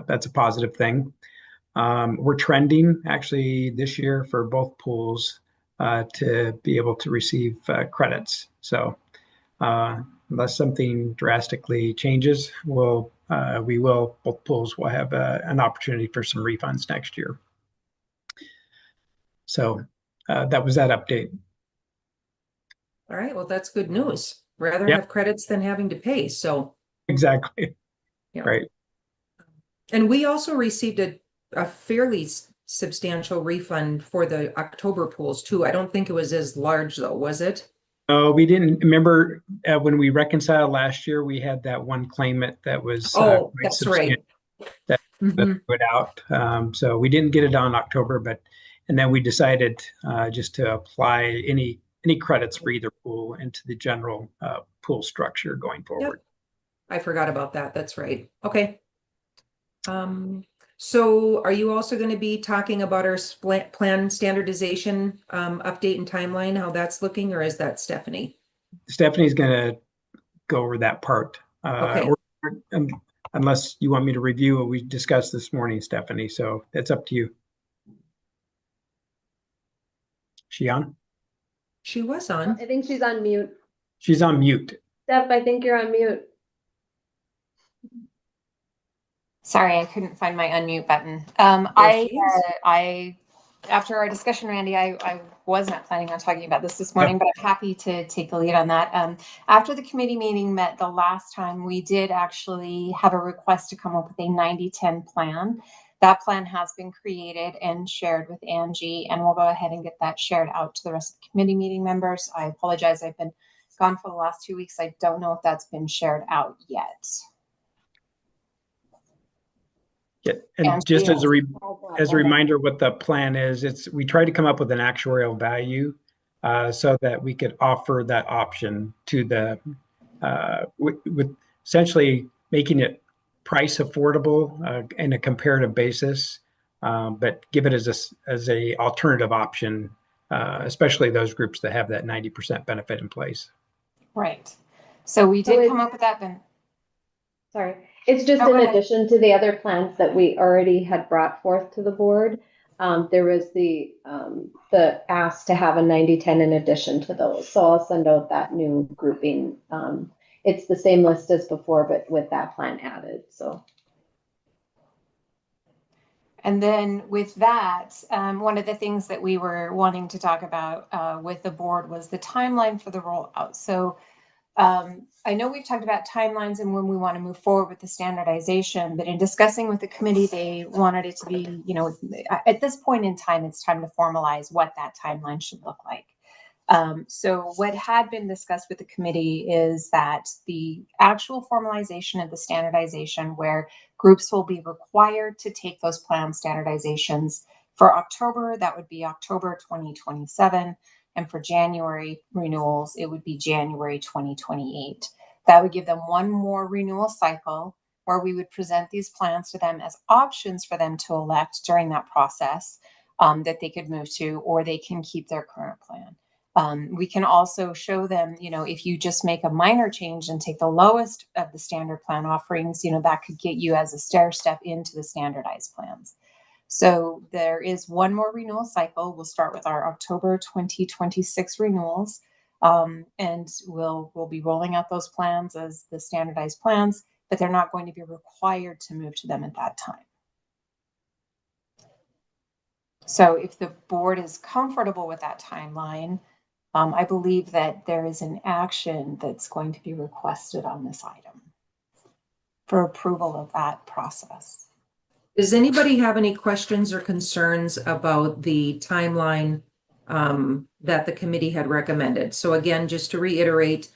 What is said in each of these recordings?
that's a positive thing. We're trending actually this year for both pools to be able to receive credits. So unless something drastically changes, both pools will have an opportunity for some refunds next year. So that was that update. All right, well, that's good news. Rather Yep. have credits than having to pay. So exactly. Yeah. Right. And we also received a fairly substantial refund for the October pools too. I don't think it was as large though, was it? Oh, we didn't remember when we reconciled last year, we had that one claimant that was Oh, quite that's substantial right. that Mhm. put out. So we didn't get it on October, and then we decided just to apply any credits for either pool into the general pool structure going forward. Yep. I forgot about that. That's right. Okay. So are you also going to be talking about our plan standardization update and timeline, how that's looking, or is that Stephanie? Stephanie's going to go over that part. Okay. Unless you want me to review what we discussed this morning, Stephanie. So that's up to you. She on? She was on. I think she's on mute. She's on mute. Steph, I think you're on mute. Sorry, I couldn't find my unmute button. After our discussion, Randy, I was not planning on talking about this morning, but I'm happy to take the lead on that. After the committee meeting met the last time, we did actually have a request to come up with a 90-10 plan. That plan has been created and shared with Angie, and we'll go ahead and get that shared out to the rest of the committee meeting members. I apologize, I've been gone for the last 2 weeks. I don't know if that's been shared out yet. Yeah, and just as a reminder, what the plan is, we try to come up with an actuarial value so that we could offer that option to the with essentially making it price affordable in a comparative basis, but give it as a alternative option, especially those groups that have that 90% benefit in place. Right. So we did come up with that then. Sorry. It's just in addition to the other plans that we already had brought forth to the board. There was the ask to have a 90-10 in addition to those. So I'll send out that new grouping. It's the same list as before, but with that plan added. So. And then with that, one of the things that we were wanting to talk about with the board was the timeline for the rollout. So I know we've talked about timelines and when we want to move forward with the standardization, but in discussing with the committee, they wanted it to be, at this point in time, it's time to formalize what that timeline should look like. So what had been discussed with the committee is that the actual formalization of the standardization, where groups will be required to take those plan standardizations for October, that would be October 2027. And for January renewals, it would be January 2028. That would give them one more renewal cycle where we would present these plans to them as options for them to elect during that process that they could move to, or they can keep their current plan. We can also show them, if you just make a minor change and take the lowest of the standard plan offerings, that could get you as a stair step into the standardized plans. So there is one more renewal cycle. We'll start with our October 2026 renewals, and we'll be rolling out those plans as the standardized plans, but they're not going to be required to move to them at that time. So if the board is comfortable with that timeline, I believe that there is an action that's going to be requested on this item for approval of that process. Does anybody have any questions or concerns about the timeline that the committee had recommended? So again, just to reiterate,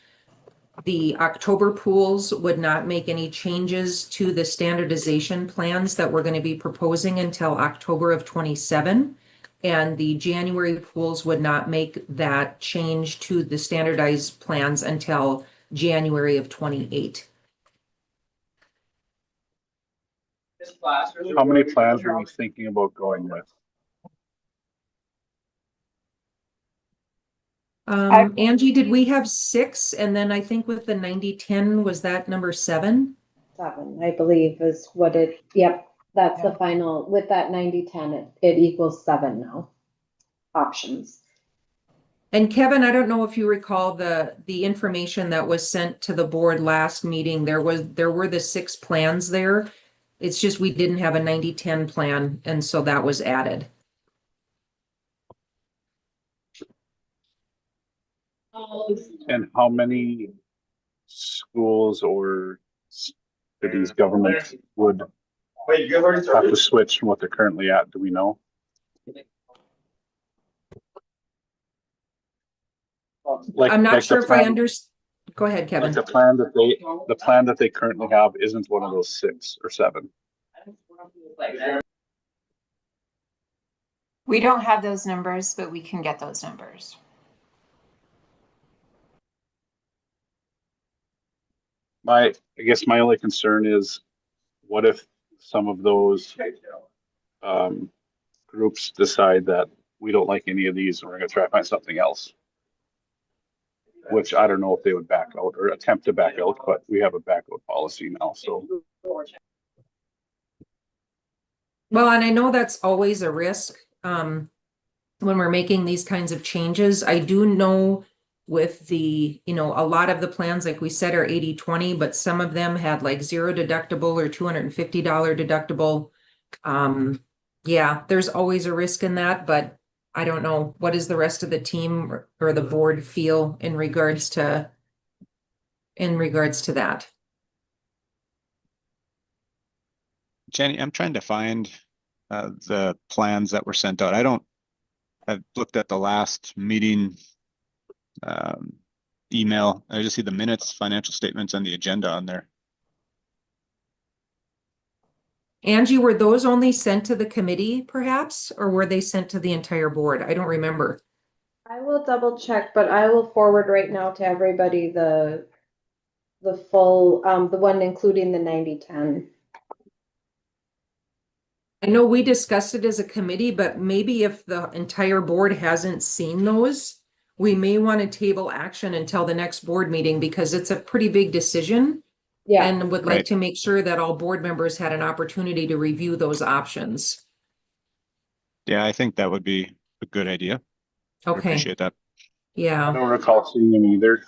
the October pools would not make any changes to the standardization plans that we're going to be proposing until October of 27. And the January pools would not make that change to the standardized plans until January of 28. How many plans are you thinking about going with? Angie, did we have 6? And then I think with the 90-10, was that number 7? 7, I believe, is what it, yep. That's the Yeah. final, with that 90-10, it equals 7 now. Options. And Kevin, I don't know if you recall the information that was sent to the board last meeting. There were the 6 plans there. It's just we didn't have a 90-10 plan, and so that was added. And how many schools or cities government would have to switch from what they're currently at? Do we know? I'm not sure if I plan- understand. Go ahead, Kevin. Like the plan that they currently have isn't one of those 6 or 7. We don't have those numbers, but we can get those numbers. I guess my only concern is, what if some of those groups decide that we don't like any of these and we're going to try to find something else? Which I don't know if they would back out or attempt to back out, but we have a back out policy now. So, Well, and I know that's always a risk when we're making these kinds of changes. I do know with the, a lot of the plans, like we said, are 80-20, but some of them had like 0 deductible or $250 deductible. Yeah, there's always a risk in that, but I don't know. What does the rest of the team or the board feel in regards to that? Jenny, I'm trying to find the plans that were sent out. I've looked at the last meeting email. I just see the minutes, financial statements, and the agenda on there. Angie, were those only sent to the committee perhaps, or were they sent to the entire board? I don't remember. I will double check, but I will forward right now to everybody the full, the one including the 90-10. I know we discussed it as a committee, but maybe if the entire board hasn't seen those, we may want to table action until the next board meeting because it's a pretty big decision. Yeah. And would like Right. to make sure that all board members had an opportunity to review those options. Yeah, I think that would be a good idea. I Okay, appreciate that. I yeah, don't recall seeing them either.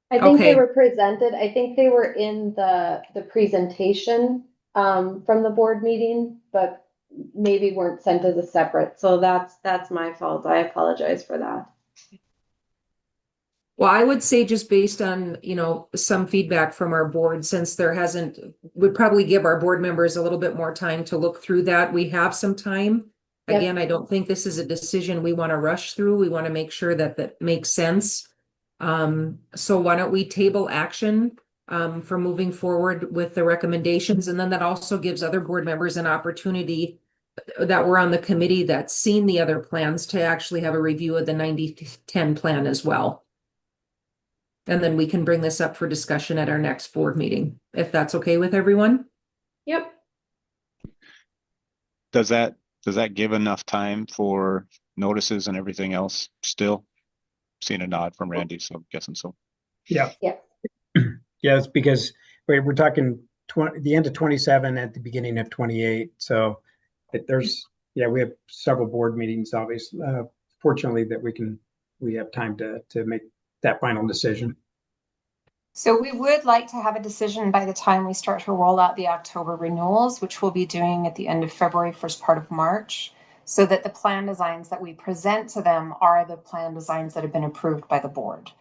I think they Okay. were presented, I think they were in the presentation from the board meeting, but maybe weren't sent as a separate. So that's my fault. I apologize for that. well, I would say just based on, some feedback from our board, since would probably give our board members a little bit more time to look through that. We have some time. Yep. Again, I don't think this is a decision we want to rush through. We want to make sure that that makes sense. So why don't we table action for moving forward with the recommendations? And then that also gives other board members an opportunity that were on the committee that's seen the other plans to actually have a review of the 90-10 plan as well. And then we can bring this up for discussion at our next board meeting, if that's okay with everyone. Yep. Does that give enough time for notices and everything else still? Seeing a nod from Randy, so I'm guessing so. Yeah. Yeah. Yes, because we're talking the end of 27 at the beginning of 28. So we have several board meetings, obviously, fortunately that we have time to make that final decision. So we would like to have a decision by the time we start to roll out the October renewals, which we'll be doing at the end of February, first part of March, so that the plan designs that we present to them are the plan designs that have been approved by the board.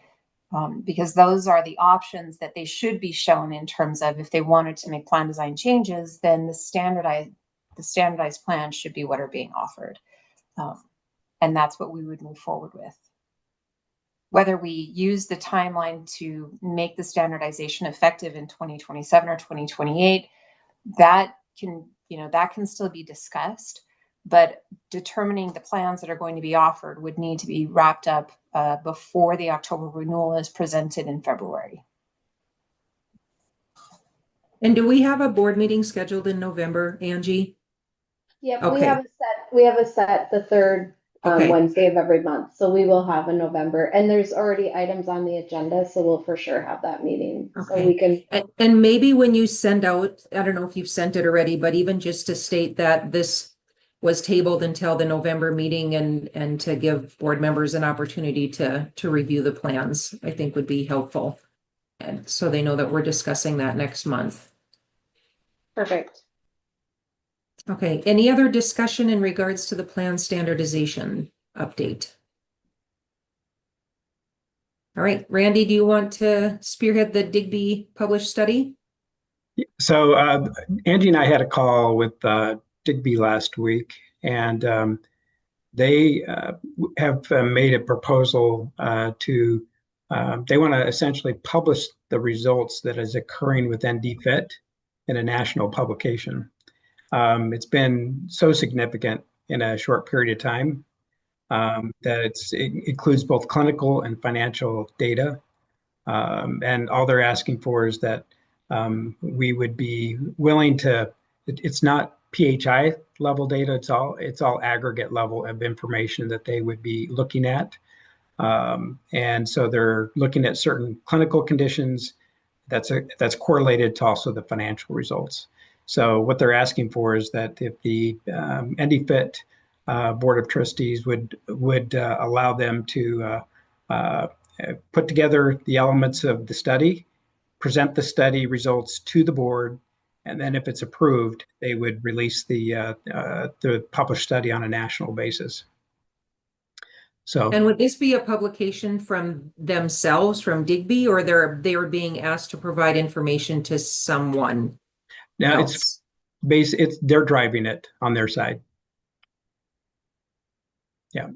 Because those are the options that they should be shown in terms of if they wanted to make plan design changes, then the standardized plan should be what are being offered. And that's what we would move forward with. Whether we use the timeline to make the standardization effective in 2027 or 2028, that can still be discussed, but determining the plans that are going to be offered would need to be wrapped up before the October renewal is presented in February. And do we have a board meeting scheduled in November, Angie? Yep. Okay. We have a set the third Okay. Wednesday of every month. So we will have a November, and there's already items on the agenda, so we'll for sure have that meeting. So Okay. we can, And maybe when you send out, I don't know if you've sent it already, but even just to state that this was tabled until the November meeting and to give board members an opportunity to review the plans, I think would be helpful. And so they know that we're discussing that next month. perfect. Okay, any other discussion in regards to the plan standardization update? All right, Randy, do you want to spearhead the Digby published study? So Angie and I had a call with Digby last week, and they have made a proposal to, they want to essentially publish the results that is occurring with NDPHIT in a national publication. It's been so significant in a short period of time that it includes both clinical and financial data. And all they're asking for is that we would be willing to, it's not PHI level data, it's all aggregate level of information that they would be looking at. And so they're looking at certain clinical conditions that's correlated to also the financial results. So what they're asking for is that if the NDPHIT Board of Trustees would allow them to put together the elements of the study, present the study results to the board, and then if it's approved, they would release the published study on a national basis. So, And would this be a publication from themselves, from Digby, or they were being asked to provide information to someone now else? they're driving it on their side. Yeah.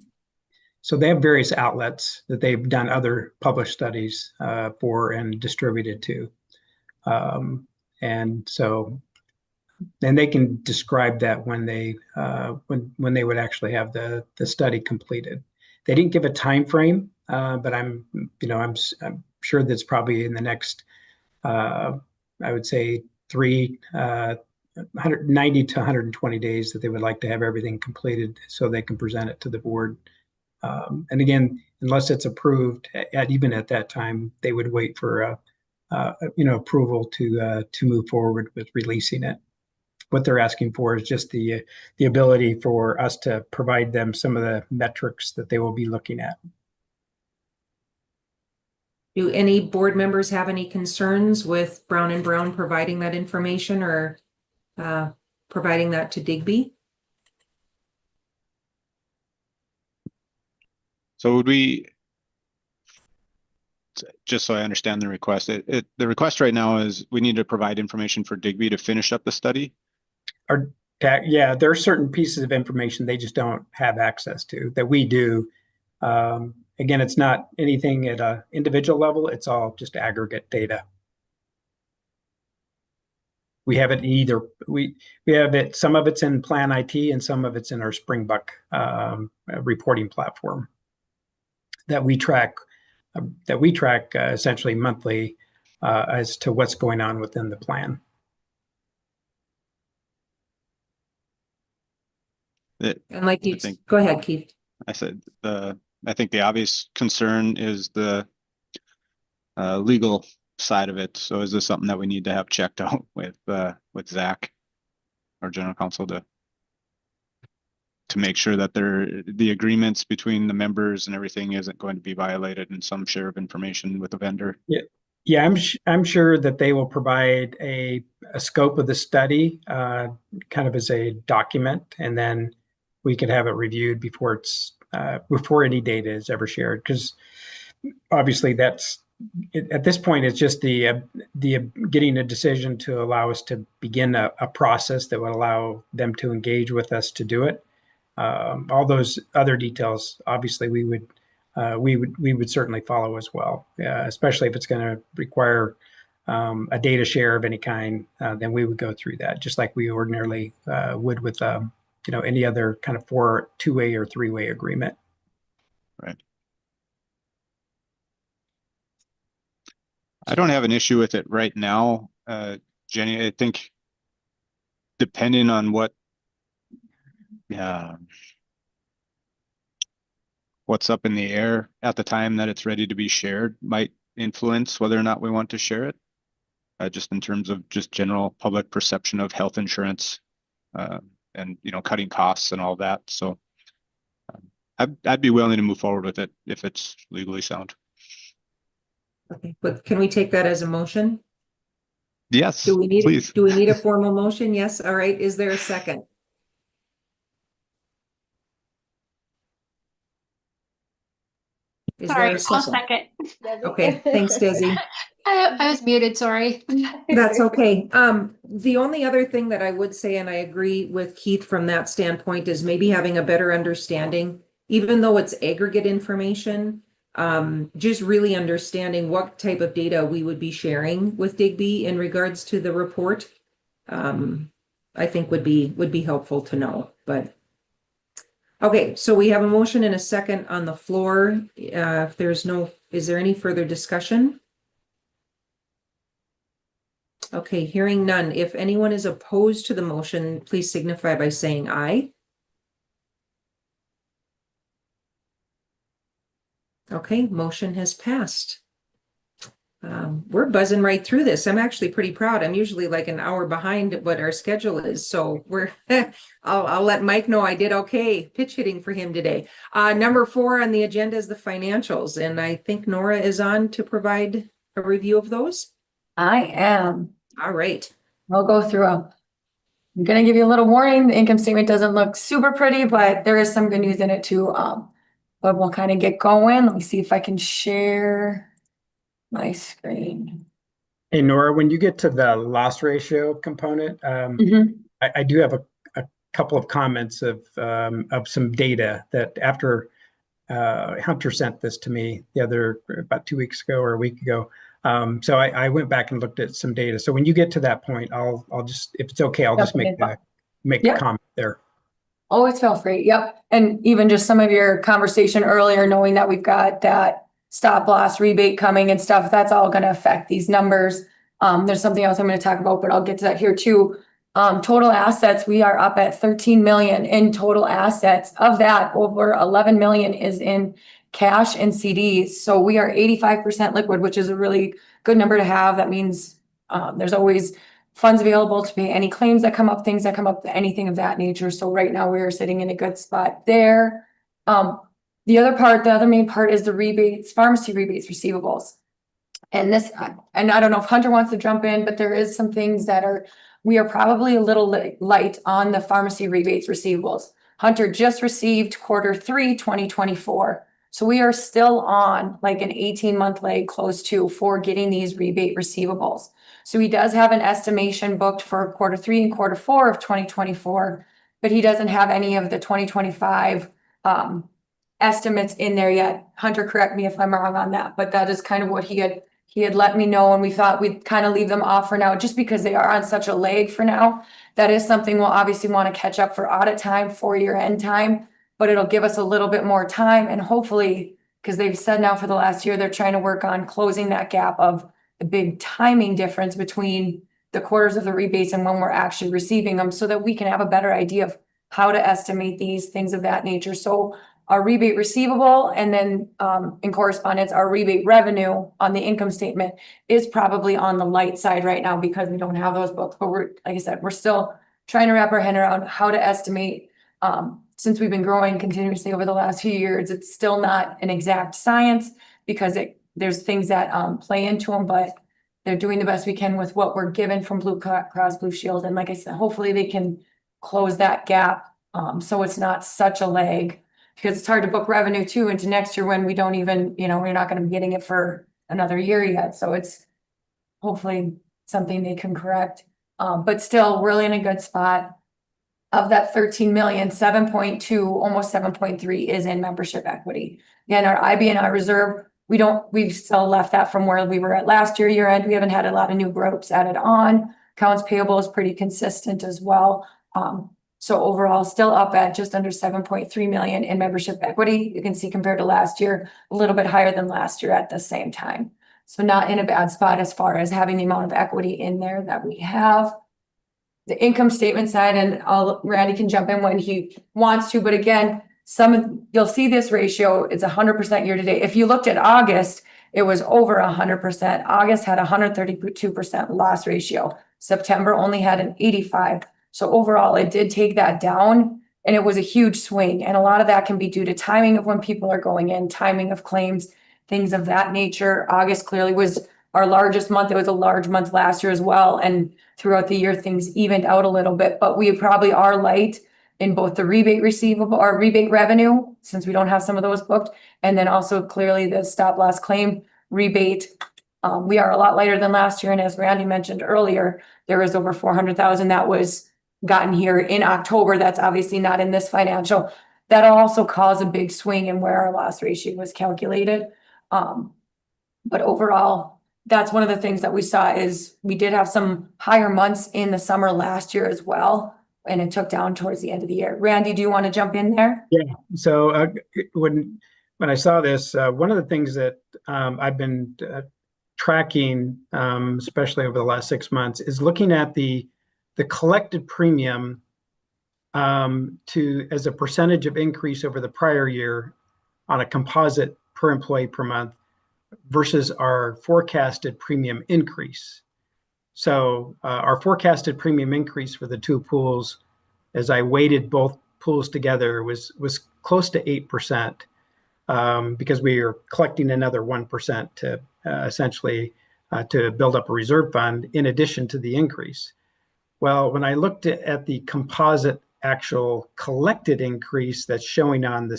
So they have various outlets that they've done other published studies for and distributed to. And so then they can describe that when they would actually have the study completed. They didn't give a time frame, but I'm sure that's probably in the next I would say 190 to 120 days that they would like to have everything completed so they can present it to the board. And again, unless it's approved, even at that time, they would wait for approval to move forward with releasing it. What they're asking for is just the ability for us to provide them some of the metrics that they will be looking at. Do any board members have any concerns with Brown and Brown providing that information or providing that to Digby? So would we, just so I understand the request, the request right now is we need to provide information for Digby to finish up the study? Yeah, there are certain pieces of information they just don't have access to that we do. Again, it's not anything at an individual level. It's all just aggregate data. We have it either, we have it, some of it's in Plan IT and some of it's in our Springbuck reporting platform that we track essentially monthly as to what's going on within the plan. And like you, go ahead, Keith. I said I think the obvious concern is the legal side of it. So is this something that we need to have checked out with Zach, our general counsel, to make sure that the agreements between the members and everything isn't going to be violated in some share of information with the vendor? Yeah, I'm sure that they will provide a scope of the study kind of as a document, and then we could have it reviewed before any data is ever shared. Because obviously at this point, it's just the getting a decision to allow us to begin a process that would allow them to engage with us to do it. All those other details, obviously, we would certainly follow as well, especially if it's going to require a data share of any kind. Then we would go through that just like we ordinarily would with any other kind of two-way or three-way agreement. Right. I don't have an issue with it right now, Jenny. I think depending on what what's up in the air at the time that it's ready to be shared might influence whether or not we want to share it. Just in terms of just general public perception of health insurance, and cutting costs and all that. So I'd be willing to move forward with it if it's legally sound. Okay, but can we take that as a motion? Yes, please. Do we need a please. formal motion? Yes. All right. Is there a second? Is there Sorry, a I'll second? second. Okay, thanks, Desi. I was muted, sorry. That's okay. The only other thing that I would say, and I agree with Keith from that standpoint, is maybe having a better understanding, even though it's aggregate information, just really understanding what type of data we would be sharing with Digby in regards to the report. I think would be helpful to know, but okay, so we have a motion and a second on the floor. If there's is there any further discussion? Okay, hearing none. If anyone is opposed to the motion, please signify by saying aye. Okay, motion has passed. We're buzzing right through this. I'm actually pretty proud. I'm usually like an hour behind what our schedule is. So I'll let Mike know I did okay pitch hitting for him today. Number 4 on the agenda is the financials. And I think Nora is on to provide a review of those. I am. All right. I'll go through them. I'm gonna give you a little warning. The income statement doesn't look super pretty, but there is some good news in it too. But we'll kind of get going. Let me see if I can share my screen. Hey, Nora, when you get to the loss ratio component, I do have a couple of comments of some data that after Hunter sent this to me about 2 weeks ago or a week ago. So I went back and looked at some data. So when you get to that point, I'll just, if it's okay, I'll just make a comment there. Always feel free. Yep. And even just some of your conversation earlier, knowing that we've got that stop loss rebate coming and stuff, that's all going to affect these numbers. There's something else I'm going to talk about, but I'll get to that here too. Total assets, we are up at 13 million in total assets. Of that, over 11 million is in cash and CDs. So we are 85% liquid, which is a really good number to have. That means there's always funds available to pay any claims that come up, things that come up, anything of that nature. So right now we are sitting in a good spot there. The other main part is the rebates, pharmacy rebates, receivables. And I don't know if Hunter wants to jump in, but there is some things we are probably a little light on the pharmacy rebates receivables. Hunter just received Q3 2024. So we are still on like an 18-month lag close to for getting these rebate receivables. So he does have an estimation booked for Q3 and Q4 of 2024, but he doesn't have any of the 2025 estimates in there yet. Hunter, correct me if I'm wrong on that, but that is kind of what he had let me know, and we thought we'd kind of leave them off for now, just because they are on such a lag for now. That is something we'll obviously want to catch up for audit time, for year-end time, but it'll give us a little bit more time, and hopefully, because they've said now for the last year, they're trying to work on closing that gap of the big timing difference between the quarters of the rebates and when we're actually receiving them, so that we can have a better idea of how to estimate these things of that nature. So our rebate receivable, and then in correspondence, our rebate revenue on the income statement is probably on the light side right now because we don't have those books. But like I said, we're still trying to wrap our head around how to estimate. Since we've been growing continuously over the last few years, it's still not an exact science because there's things that play into them, but they're doing the best we can with what we're given from Blue Cross Blue Shield. And like I said, hopefully they can close that gap so it's not such a lag. Because it's hard to book revenue too into next year when we don't even, we're not going to be getting it for another year yet. So it's hopefully something they can correct. But still really in a good spot. Of that 13 million, 7.2, almost 7.3 is in membership equity. Again, our IBNR reserve, we've still left that from where we were at last year end. We haven't had a lot of new groups added on. Accounts payable is pretty consistent as well. So overall, still up at just under 7.3 million in membership equity. You can see compared to last year, a little bit higher than last year at the same time. So not in a bad spot as far as having the amount of equity in there that we have. The income statement side, and Randy can jump in when he wants to, but again, You'll see this ratio, it's 100% year to date. If you looked at August, it was over 100%. August had 132% loss ratio. September only had an 85. So overall, it did take that down, and it was a huge swing. And a lot of that can be due to timing of when people are going in, timing of claims, things of that nature. August clearly was our largest month. It was a large month last year as well. And throughout the year, things evened out a little bit, but we probably are light in both the rebate receivable or rebate revenue, since we don't have some of those booked. And then also clearly the stop loss claim rebate. We are a lot lighter than last year. And as Randy mentioned earlier, there was over 400,000 that was gotten here in October. That's obviously not in this financial. That'll also cause a big swing in where our loss ratio was calculated. But overall, that's one of the things that we saw is we did have some higher months in the summer last year as well. And it took down towards the end of the year. Randy, do you want to jump in there? Yeah. So when I saw this, one of the things that I've been tracking, especially over the last 6 months, is looking at the collected premium as a percentage of increase over the prior year on a composite per employee per month versus our forecasted premium increase. So our forecasted premium increase for the two pools, as I weighted both pools together, was close to 8%, because we are collecting another 1% to essentially to build up a reserve fund in addition to the increase. Well, when I looked at the composite actual collected increase that's showing on the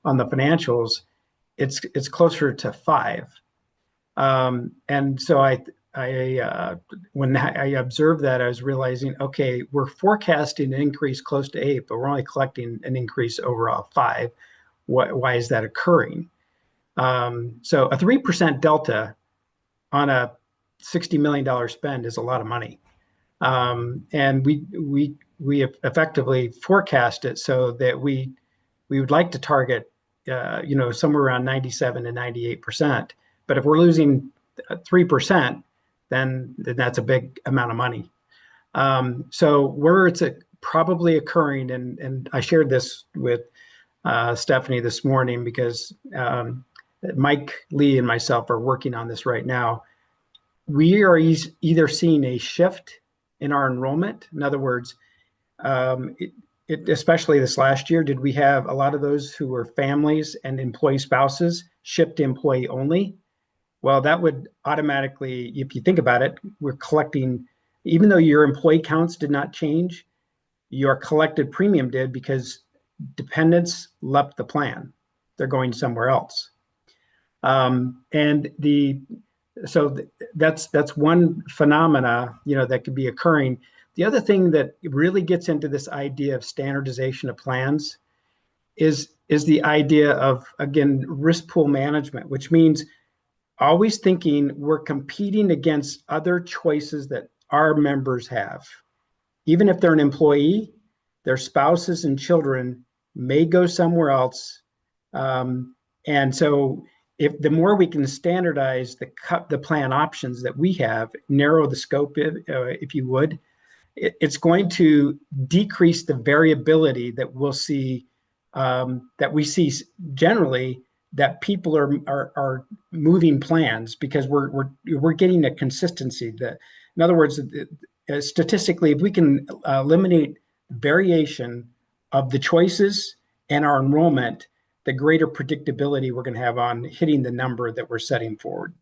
financials, it's closer to 5. And so when I observed that, I was realizing, okay, we're forecasting an increase close to 8, but we're only collecting an increase overall 5. Why is that occurring? So a 3% delta on a $60 million spend is a lot of money. And we effectively forecast it so that we would like to target, somewhere around 97 to 98%. But if we're losing 3%, then that's a big amount of money. So where it's probably occurring, and I shared this with Stephanie this morning because Mike Lee and myself are working on this right now. We are either seeing a shift in our enrollment. In other words, especially this last year, did we have a lot of those who were families and employee spouses shift to employee only? Well, that would automatically, if you think about it, we're collecting, even though your employee counts did not change, your collected premium did because dependents left the plan. They're going somewhere else. So that's one phenomena, that could be occurring. The other thing that really gets into this idea of standardization of plans is the idea of, again, risk pool management, which means always thinking we're competing against other choices that our members have. Even if they're an employee, their spouses and children may go somewhere else. And so if the more we can standardize the plan options that we have, narrow the scope, if you would, it's going to decrease the variability that we'll see, that we see generally, that people are moving plans because we're getting a consistency. In other words, statistically, if we can eliminate variation of the choices and our enrollment, the greater predictability we're going to have on hitting the number that we're setting forward.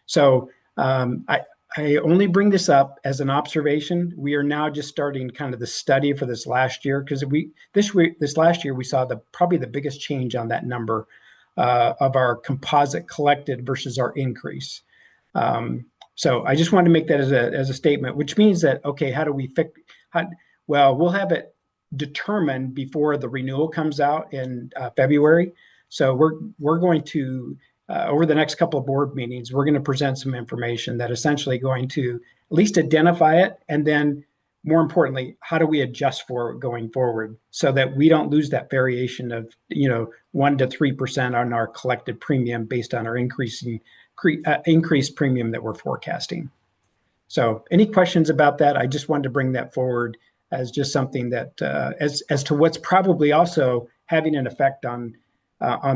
So I only bring this up as an observation. We are now just starting kind of the study for this last year, because this last year we saw probably the biggest change on that number of our composite collected versus our increase. So I just wanted to make that as a statement, which means that, okay, how do we fix? Well, we'll have it determined before the renewal comes out in February. So we're going to, over the next couple of board meetings, we're going to present some information that essentially going to at least identify it, and then more importantly, how do we adjust for it going forward so that we don't lose that variation of 1 to 3% on our collected premium based on our increased premium that we're forecasting. So any questions about that? I just wanted to bring that forward as just something that as to what's probably also having an effect on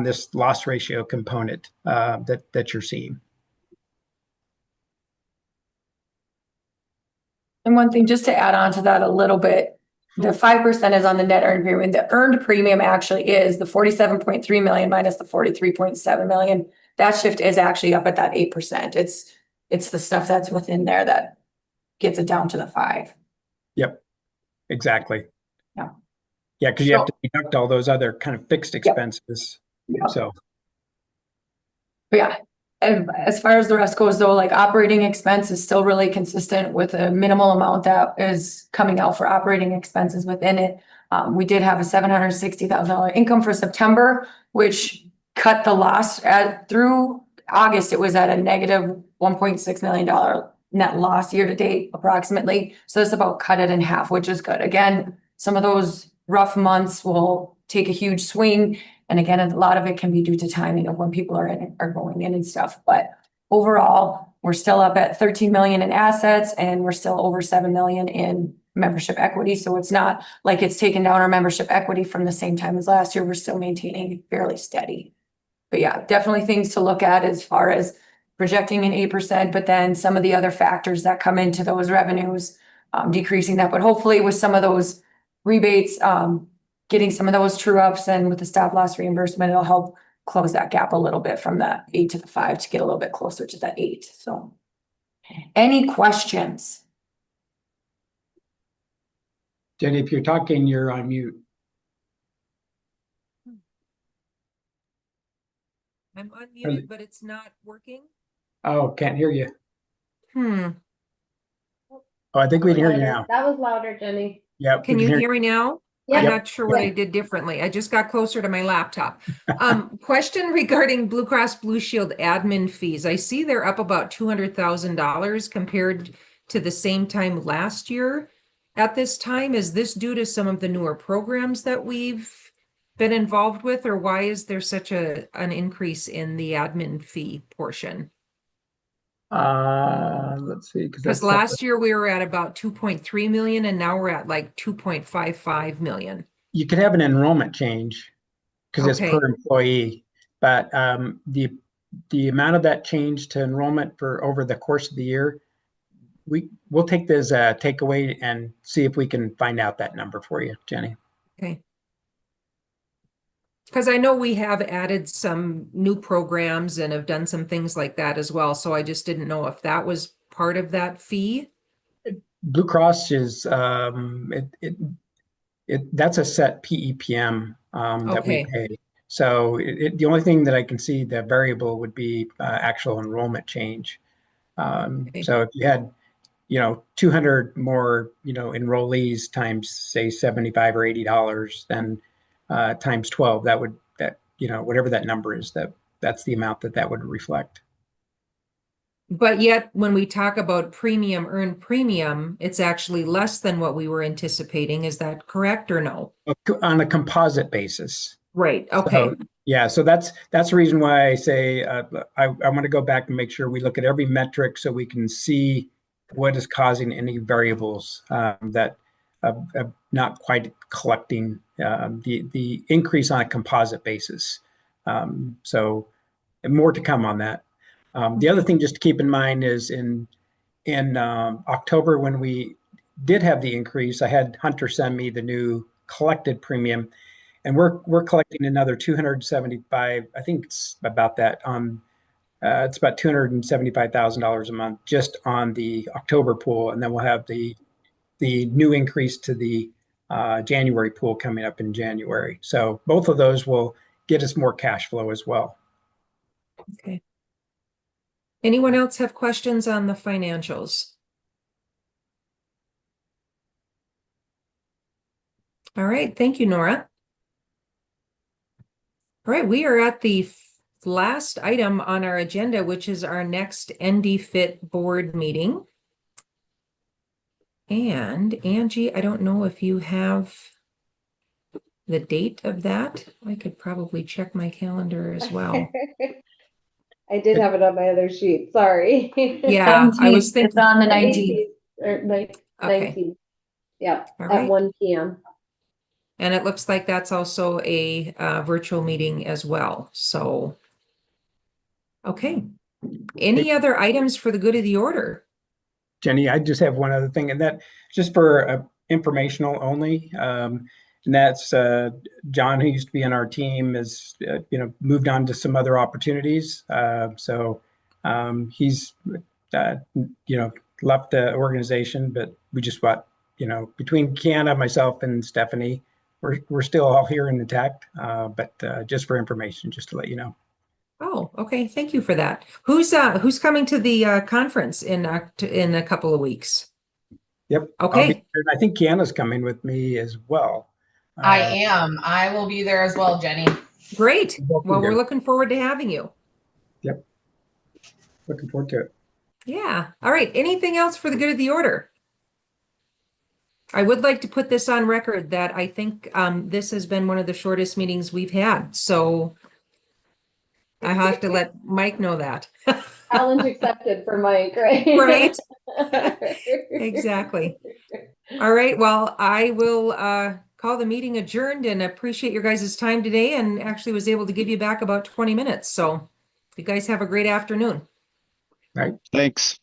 this loss ratio component that you're seeing. And one thing, just to add on to that a little bit, the 5% is on the net earned premium. The earned premium actually is the 47.3 million minus the 43.7 million. That shift is actually up at that 8%. It's the stuff that's within there that gets it down to the 5. Yep, exactly. Yeah. Yeah, because you have to deduct all those other kind of fixed expenses. Yep. So. But yeah, and as far as the rest goes though, like operating expense is still really consistent with a minimal amount that is coming out for operating expenses within it. We did have a $760,000 income for September, which cut the loss through August. It was at a negative $1.6 million net loss year to date approximately. So it's about cut it in half, which is good. Again, some of those rough months will take a huge swing. And again, a lot of it can be due to timing of when people are going in and stuff. But overall, we're still up at 13 million in assets and we're still over 7 million in membership equity. So it's not like it's taken down our membership equity from the same time as last year. We're still maintaining fairly steady. But yeah, definitely things to look at as far as projecting an 8%, but then some of the other factors that come into those revenues, decreasing that. But hopefully with some of those rebates, getting some of those true ups and with the stop loss reimbursement, it'll help close that gap a little bit from that 8 to the 5 to get a little bit closer to that 8. So any questions? Jenny, if you're talking, you're on mute. I'm unmuted, but it's not working. Oh, can't hear you. Hmm. Oh, I think we can hear you now. That was louder, Jenny. Yep. Can you hear me now? I'm Yep. not sure what I did differently. I just got closer to my laptop. Question regarding Blue Cross Blue Shield admin fees. I see they're up about $200,000 compared to the same time last year. At this time, is this due to some of the newer programs that we've been involved with, or why is there such an increase in the admin fee portion? Let's see, because last year we were at about 2.3 million and now we're at like 2.55 million. You could have an enrollment change because it's per employee, but the amount of that change to enrollment for over the course of the year, we'll take this takeaway and see if we can find out that number for you, Jenny. Okay. Because I know we have added some new programs and have done some things like that as well. So I just didn't know if that was part of that fee. Blue Cross is that's a set PEPM that we pay. So the only thing that I can see the variable would be actual enrollment change. So if you had 200 more enrollees times say $75 or $80, then times 12, whatever that number is, that's the amount that would reflect. But yet when we talk about earned premium, it's actually less than what we were anticipating. Is that correct or no? On a composite basis. Right. Okay. So, yeah. So that's the reason why I say I want to go back and make sure we look at every metric so we can see what is causing any variables that not quite collecting the increase on a composite basis. So more to come on that. The other thing just to keep in mind is in October when we did have the increase, I had Hunter send me the new collected premium, and we're collecting another 275. I think it's about that on. It's about $275,000 a month just on the October pool, and then we'll have the new increase to the January pool coming up in January. So both of those will get us more cash flow as well. Okay. Anyone else have questions on the financials? All right. Thank you, Nora. All right. We are at the last item on our agenda, which is our next NDPHIT board meeting. And Angie, I don't know if you have the date of that. I could probably check my calendar as well. I did have it on my other sheet. Sorry. Yeah, I was thinking it's on the 19th. 19th. Okay. Yeah, All at right. 1 p.m. And it looks like that's also a virtual meeting as well. So, okay. Any other items for the good of the order? Jenny, I just have one other thing, and that just for informational only. And that's John, who used to be on our team, is moved on to some other opportunities. So he's left the organization, but we just got between Kiana, myself, and Stephanie, we're still all here in the tech. But just for information, just to let you know. Oh, okay. Thank you for that. Who's coming to the conference in a couple of weeks? Yep. Okay. I think Kiana's coming with me as well. I am. I will be there as well, Jenny. Great. Well, we're looking forward to having you. Yep. Looking forward to it. Yeah. All right. Anything else for the good of the order? I would like to put this on record that I think this has been one of the shortest meetings we've had. So I have to let Mike know that. Challenge accepted for Mike, right? Right. Exactly. All right. Well, I will call the meeting adjourned and appreciate your guys' time today, and actually was able to give you back about 20 minutes. So you guys have a great afternoon. Right. Thanks.